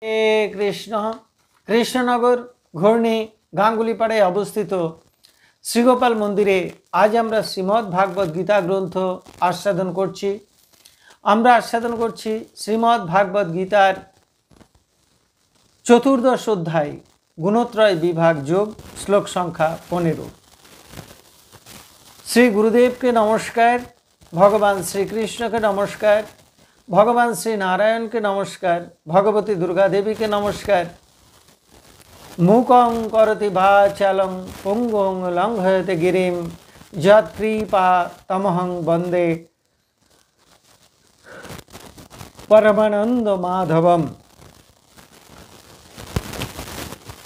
কৃষ্ণ কৃষ্ণনগর ঘূর্ণি গাঙ্গুলিপাড়ায় অবস্থিত শ্রীগোপাল মন্দিরে আজ আমরা শ্রীমদ্ ভাগবত গীতা গ্রন্থ আস্বাদন করছি। শ্রীমদ্ ভাগবত গীতার চতুর্দশ অধ্যায় গুণত্রয় বিভাগ যোগ শ্লোক সংখ্যা 15। শ্রী গুরুদেবকে নমস্কার, ভগবান শ্রীকৃষ্ণকে নমস্কার, ভগবান শ্রী নারায়ণকে নমস্কার, ভগবতী দুর্গা দেবীকে নমস্কার। মূকং করতি বাচালং পঙ্গুং লঙ্ঘয়তে গিরিম যৎকৃপা তমহং বন্দে পরমানন্দ মাধবম।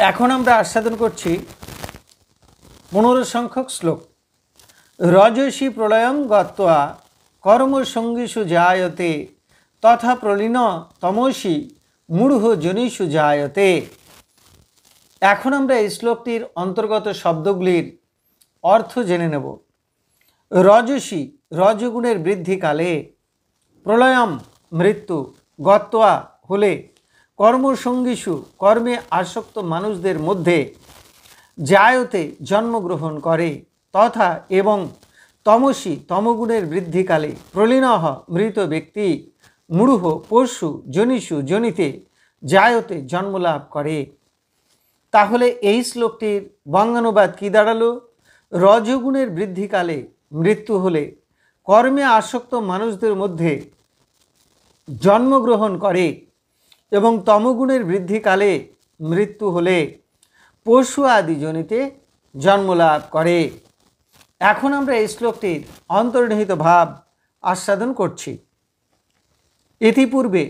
এখন আমরা আস্বাদন করছি 15 সংখ্যক শ্লোক। রজসী প্রলয়ং গত্বা কর্মসঙ্গীষু জায়তে তথা প্রলীন তমসী মূঢ় জনিষু জায়তে। এখন আমরা এই শ্লোকটির অন্তর্গত শব্দগুলির অর্থ জেনে নেব। রজসী রজগুণের বৃদ্ধিকালে, প্রলয়ম মৃত্যু, গত্বা হলে, কর্মসঙ্গীষু কর্মে আসক্ত মানুষদের মধ্যে, জায়তে জন্মগ্রহণ করে, তথা এবং তমসী তমগুণের বৃদ্ধিকালে, প্রলীনঃ মৃত ব্যক্তি, মূঢ় পশু জনিষু জনিতে জায়তে জন্মলাভ করে। তাহলে এই শ্লোকটির বঙ্গানুবাদ কি দাঁড়ালো? রজগুণের বৃদ্ধিকালে মৃত্যু হলে কর্মে আসক্ত মানুষদের মধ্যে জন্মগ্রহণ করে এবং তমগুণের বৃদ্ধিকালে মৃত্যু হলে পশু আদি জনিতে জন্মলাভ করে। এখন আমরা এই শ্লোকটির অন্তর্নিহিত ভাব আস্বাদন করছি। ইতিপূর্বে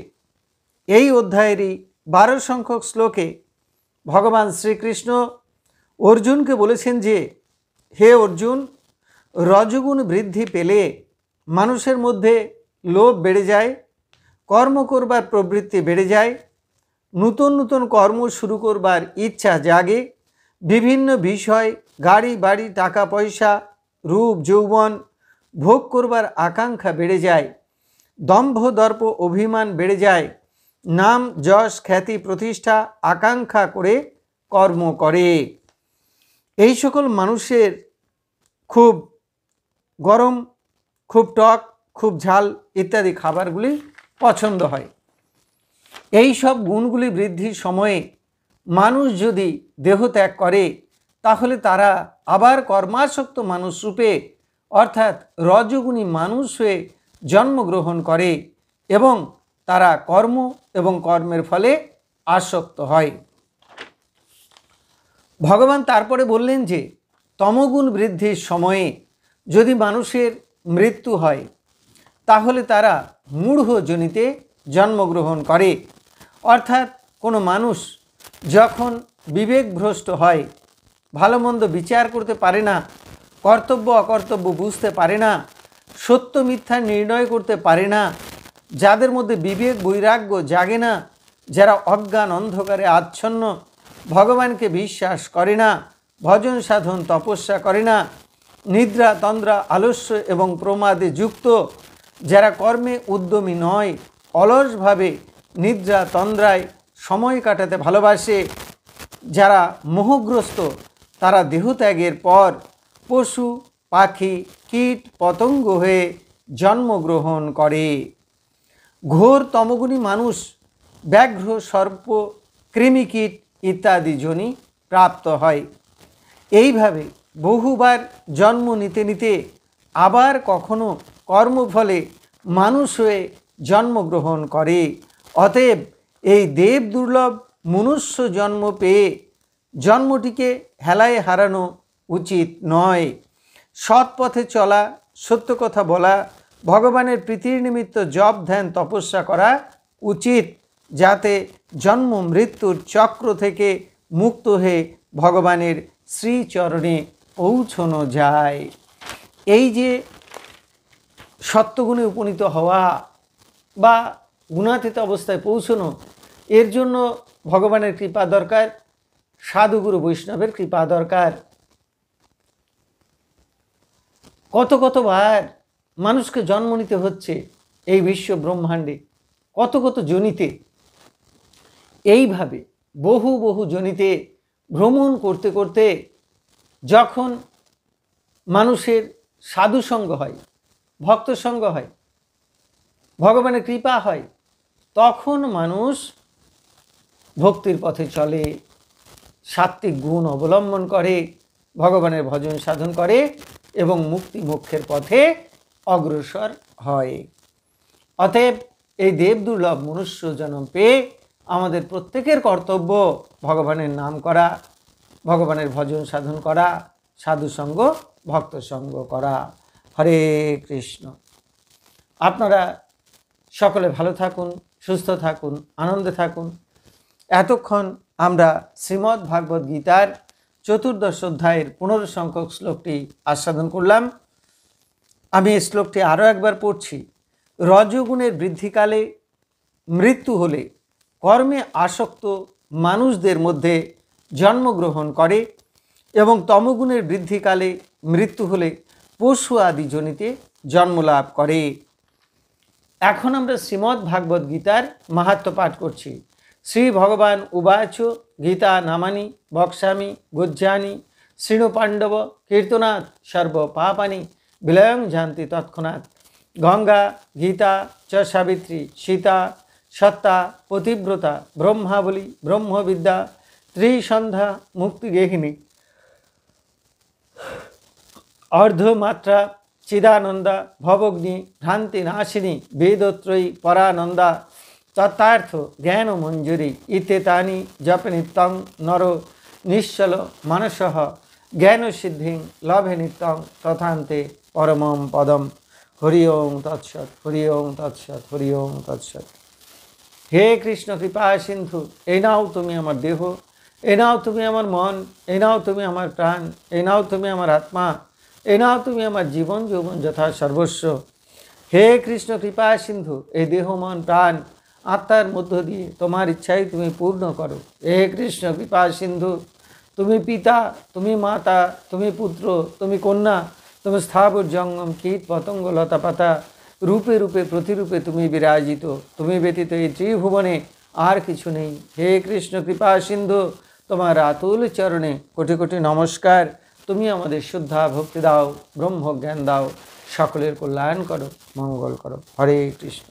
এই অধ্যায়েরই 12 সংখ্যক শ্লোকে ভগবান শ্রীকৃষ্ণ অর্জুনকে বলেছেন যে, হে অর্জুন, রজগুণ বৃদ্ধি পেলে মানুষের মধ্যে লোভ বেড়ে যায়, কর্ম করবার প্রবৃত্তি বেড়ে যায়, নতুন নতুন কর্ম শুরু করবার ইচ্ছা জাগে, বিভিন্ন বিষয়, গাড়ি বাড়ি, টাকা পয়সা, রূপ যৌবন ভোগ করবার আকাঙ্ক্ষা বেড়ে যায়, দম্ভ দর্প অভিমান বেড়ে যায়, নাম যশ খ্যাতি প্রতিষ্ঠা আকাঙ্ক্ষা করে কর্ম করে। এই সকল মানুষের খুব গরম, খুব টক, খুব ঝাল ইত্যাদি খাবারগুলি পছন্দ হয়। এই সব গুণগুলি বৃদ্ধির সময়ে মানুষ যদি দেহত্যাগ করে, তাহলে তারা আবার কর্মাসক্ত মানুষ রূপে অর্থাৎ রজগুণী মানুষ হয়ে জন্মগ্রহণ করে এবং তারা কর্ম এবং কর্মের ফলে আসক্ত হয়। ভগবান তারপরে বললেন যে, তমগুণ বৃদ্ধির সময়ে যদি মানুষের মৃত্যু হয়, তাহলে তারা মূঢ় জনিতে জন্মগ্রহণ করে। অর্থাৎ কোনো মানুষ যখন বিবেকভ্রষ্ট হয়, ভালো মন্দ বিচার করতে পারে না, কর্তব্য অকর্তব্য বুঝতে পারে না, সত্য মিথ্যা নির্ণয় করতে পারে না, যাদের মধ্যে বিবেক বৈরাগ্য জাগে না, যারা অজ্ঞান অন্ধকারে আচ্ছন্ন, ভগবানকে বিশ্বাস করে না, ভজন সাধন তপস্যা করে না, নিদ্রা তন্দ্রা আলস্য এবং প্রমাদে যুক্ত, যারা কর্মে উদ্যমী নয়, অলসভাবে নিদ্রা তন্দ্রায় সময় কাটাতে ভালোবাসে, যারা মোহগ্রস্ত, তারা দেহত্যাগের পর পশু পাখি কীট পতঙ্গ হয়ে জন্মগ্রহণ করে। ঘোর তমগুণী মানুষ ব্যাঘ্র সর্প কৃমিকীট ইত্যাদি যোনি প্রাপ্ত হয়। এইভাবে বহুবার জন্ম নিতে নিতে আবার কখনো কর্মফলে মানুষ হয়ে জন্মগ্রহণ করে। অতএব এই দেব দুর্লভ মনুষ্য জন্ম পেয়ে জন্মটিকে হেলায় হারানো উচিত নয়। সৎ পথে চলা, সত্য কথা বলা, ভগবানের প্রীতির নিমিত্ত জপ ধ্যান তপস্যা করা উচিত, যাতে জন্ম মৃত্যুর চক্র থেকে মুক্ত হয়ে ভগবানের শ্রীচরণে পৌঁছানো যায়। এই যে সত্যগুণে উপনীত হওয়া বা গুণাতীত অবস্থায় পৌঁছানো, এর জন্য ভগবানের কৃপা দরকার, সাধুগুরু বৈষ্ণবের কৃপা দরকার। কত কতবার মানুষকে জন্ম নিতে হচ্ছে এই বিশ্ব ব্রহ্মাণ্ডে, কত কত জনিতে। এইভাবে বহু বহু জনিতে ভ্রমণ করতে করতে যখন মানুষের সাধুসঙ্গ হয়, ভক্ত সঙ্গ হয়, ভগবানের কৃপা হয়, তখন মানুষ ভক্তির পথে চলে, সাত্ত্বিক গুণ অবলম্বন করে, ভগবানের ভজন সাধন করে এবং মুক্তি মোক্ষের পথে অগ্রসর হয়। অতএব এই দেবদুর্লভ মনুষ্য জন্ম পেয়ে আমাদের প্রত্যেকের কর্তব্য ভগবানের নাম করা, ভগবানের ভজন সাধন করা, সাধুসঙ্গ ভক্ত সঙ্গ করা। হরে কৃষ্ণ। আপনারা সকলে ভালো থাকুন, সুস্থ থাকুন, আনন্দে থাকুন। এতক্ষণ আমরা শ্রীমদ্ ভাগবত গীতার 14 অধ্যায়ের 15 সংখ্যক শ্লোকটি আস্বাদন করলাম। আমি এই শ্লোকটি আরও একবার পড়ছি। রজগুণের বৃদ্ধিকালে মৃত্যু হলে কর্মে আসক্ত মানুষদের মধ্যে জন্মগ্রহণ করে এবং তমগুণের বৃদ্ধিকালে মৃত্যু হলে পশু আদি জনিতে জন্মলাভ করে। এখন আমরা শ্রীমদ্ ভাগবত গীতার মাহাত্ম্য পাঠ করছি। শ্রী ভগবান উবাচ গীতা নামানি বক্সামি গজ্জানি শৃণু পাণ্ডব কীর্তনাথ সর্ব পাপানি বিলয়ং জানতি তৎক্ষণাৎ। গঙ্গা গীতা চ সাবিত্রী সীতা সত্তা পতিব্রতা ব্রহ্মাবলী ব্রহ্মবিদ্যা ত্রিসন্ধ্যা মুক্তিগেহিনী অর্ধমাত্রা চিদানন্দা ভবগ্নি ভ্রান্তি নাশিনী বেদত্রয়ী পরানন্দা তত্থার্থ জ্ঞান মঞ্জুরি ইত্যেতানি জপ নিত্যং নর নিশ্চল মানসঃ জ্ঞান সিদ্ধিং লভে নিত্যং তথান্তে পরমম পদম। হরি ওং তৎসৎ, হরি ওং তৎসৎ, হরি ওং তৎসৎ। হে কৃষ্ণ কৃপা সিন্ধু, এই নাও তুমি আমার দেহ, এই নাও তুমি আমার মন, এই নাও তুমি আমার প্রাণ, এই নাও তুমি আমার আত্মা, এই নাও তুমি আমার জীবন যৌবন যথা সর্বস্ব। হে কৃষ্ণ কৃপা সিন্ধু, এই দেহ মন প্রাণ আত্মার মধ্য দিয়ে তোমার ইচ্ছাই তুমি পূর্ণ করো। হে কৃষ্ণ কৃপা সিন্ধু, তুমি পিতা, তুমি মাতা, তুমি পুত্র, তুমি কন্যা, তুমি স্থাবর জঙ্গম কীট পতঙ্গ লতা পাতা রূপে রূপে প্রতিরূপে তুমি বিরাজিত। তুমি ব্যতীত এই ত্রিভুবনে আর কিছু নেই। হে কৃষ্ণ কৃপা সিন্ধু, তোমার আতুল চরণে কোটি কোটি নমস্কার। তুমি আমাদের শুদ্ধা ভক্তি দাও, ব্রহ্মজ্ঞান দাও, সকলের কল্যাণ করো, মঙ্গল করো। হরে কৃষ্ণ।